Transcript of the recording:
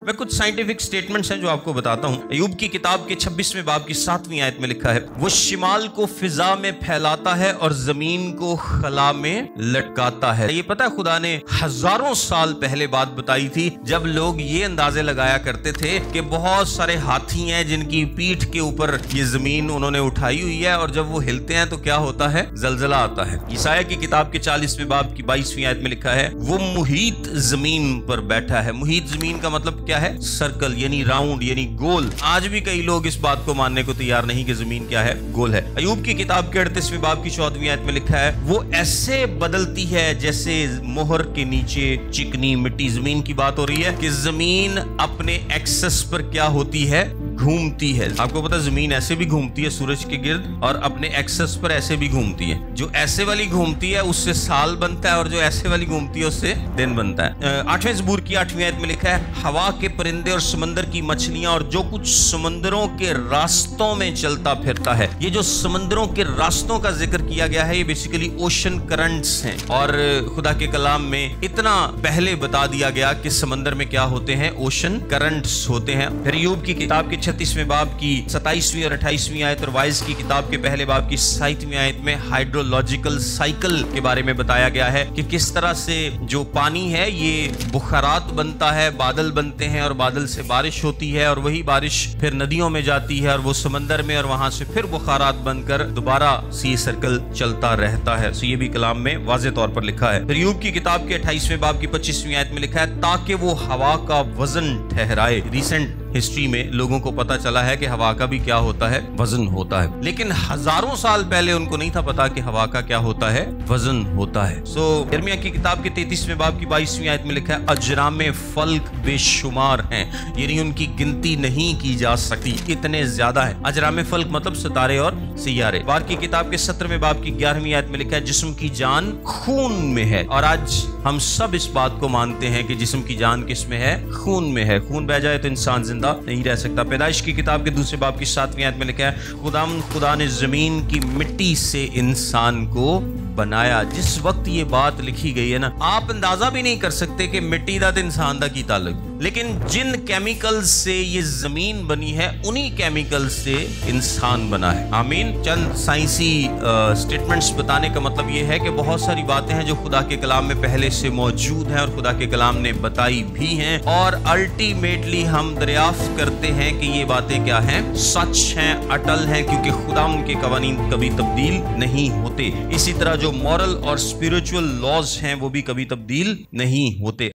मैं कुछ scientific statements हैं जो आपको बताता हूं। अय्यूब की किताब के 26वें बाब की 7वीं आयत में लिखा है, वो शिमाल को फिजा में फैलाता है और जमीन को खला में लटकाता है। ये पता है खुदा ने हजारों साल पहले बात बताई थी जब लोग ये अंदाजे लगाया करते थे कि बहुत सारे हाथी हैं जिनकी पीठ के ऊपर ये जमीन उन्होंने उठाई हुई है और जब वो हिलते हैं तो क्या होता है, जलजला आता है। ईसाया की किताब के 40वें बाब की 22वीं आयत में लिखा है, वो मुहीत जमीन पर बैठा है। मुहीत जमीन का मतलब क्या है, सर्कल यानी राउंड यानी गोल। आज भी कई लोग इस बात को मानने को तैयार नहीं कि जमीन क्या है, गोल है। अय्यूब की किताब के 38वें बाब की 14वीं आयत में लिखा है, वो ऐसे बदलती है जैसे मोहर के नीचे चिकनी मिट्टी। जमीन की बात हो रही है कि जमीन अपने एक्सेस पर क्या होती है, घूमती है। आपको पता है जमीन ऐसे भी घूमती है सूरज के गिर्द और अपने एक्सेस पर ऐसे भी घूमती है। जो ऐसे वाली घूमती है उससे साल बनता है और जो ऐसे वाली घूमती है उससे दिन बनता है। 8वें ज़बूर की 8वीं आयत में लिखा है, हवा के परिंदे और समंदर की मछलियां और जो कुछ समंदरों के रास्तों में चलता फिरता है। ये जो समंदरों के रास्तों का जिक्र किया गया है ये बेसिकली ओशन करंट्स हैं और खुदा के कलाम में इतना पहले बता दिया गया कि समंदर में क्या होते हैं, ओशन करंट्स होते हैं। फिर अय्यूब की किताब के 36वें बाब की 27वीं और 28वीं आयत और वाइज की किताब के पहले बाब की 7वीं आयत में हाइड्रोलॉजिकल साइकिल के बारे में बताया गया है कि किस तरह से जो पानी है ये बुखारात बनता है, बादल बनते हैं और बादल से बारिश होती है और वही बारिश फिर नदियों में जाती है और वो समंदर में और वहां से फिर बुखारात बनकर दोबारा सी सर्कल चलता रहता है। तो ये भी कलाम में वाज़ेह तौर पर लिखा है। फिर अय्यूब की किताब के 28वें बाब की 25वीं आयत में लिखा है, ताकि वो हवा का वजन ठहराए। रिसेंट हिस्ट्री में लोगों को पता चला है कि हवा का भी क्या होता है, वजन होता है, लेकिन हजारों साल पहले उनको नहीं था पता कि हवा का क्या होता है, वजन होता है। यिर्मयाह की किताब के 33वें बाब की 22वीं आयत में लिखा है, अजरामे फल्क बेशुमार हैं, यानी उनकी गिनती नहीं की जा सकती, इतने ज्यादा है। अजरामे फल्क मतलब सितारे और सियारे। बार की किताब के 17वें बाब की 11वीं आयत में लिखा है, जिस्म की जान खून में है। और आज हम सब इस बात को मानते हैं कि जिस्म की जान किस में है, खून में है। खून बह जाए तो इंसान जिंदा नहीं रह सकता। पैदाइश की किताब के दूसरे बाब की 7वीं आयत में लिखा है, खुदा ने जमीन की मिट्टी से इंसान को बनाया। जिस वक्त ये बात लिखी गई है ना, आप अंदाजा भी नहीं कर सकते कि मिट्टी दा ते इंसान दा की ताल्लुक, लेकिन जिन केमिकल्स से ये जमीन बनी है उन्हीं केमिकल से इंसान बना है। आमीन। चंद साइंसी स्टेटमेंट्स बताने का मतलब ये है कि बहुत सारी बातें हैं जो खुदा के कलाम में पहले से मौजूद हैं और खुदा के कलाम ने बताई भी हैं और अल्टीमेटली हम दरियाफ्त करते हैं कि ये बातें क्या हैं, सच हैं, अटल हैं, क्योंकि खुदा उनके कवानीन कभी तब्दील नहीं होते। इसी तरह जो मॉरल और स्पिरिचुअल लॉज हैं वो भी कभी तब्दील नहीं होते।